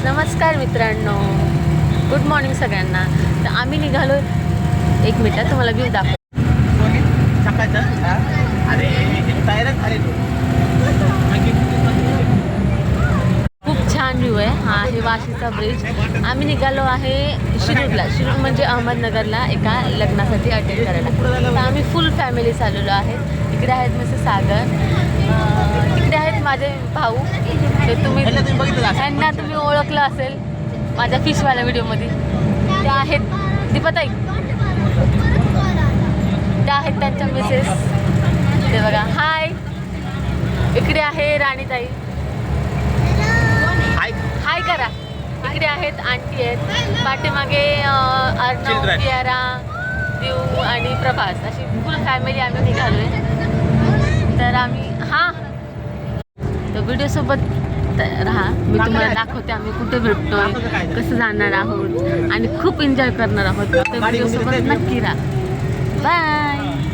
नमस्कार मित्रांनो, good morning सगळ्यांना. तर आम्ही निघालो. एक मिनिट तुम्हाला व्ह्यू दाखव. खूप छान व्ह्यू आहे. हा आहे वाशीचा ब्रिज. आम्ही निघालो आहे शिरूरला. शिरूर म्हणजे अहमदनगरला एका लग्नासाठी अटेंड करायला. तर आम्ही फुल फॅमिली चाललेलो आहे. इकडे आहेत मिस्टर सागर, इकडे आहेत माझे भाऊ. ते त्यांना तुम्ही ओळखलं असेल माझ्या फिशवाल्या व्हिडिओमध्ये. त्या आहेत दीपाताई, त्या आहेत त्यांच्या मिसेस. ते बघा, हाय. इकडे आहे राणीताई, हाय करा. इकडे आहेत आंटी आहेत. पाठीमागे अर्णव, कियारा, देव आणि प्रभास, अशी फुल फॅमिली आम्ही निघालोय. तर आम्ही तर व्हिडिओसोबत राहा. मी तुम्हाला दाखवते आम्ही कुठे भेटतोय, कसं जाणार आहोत आणि खूप एन्जॉय करणार आहोत. तर व्हिडिओसोबत नक्की राहा. बाय.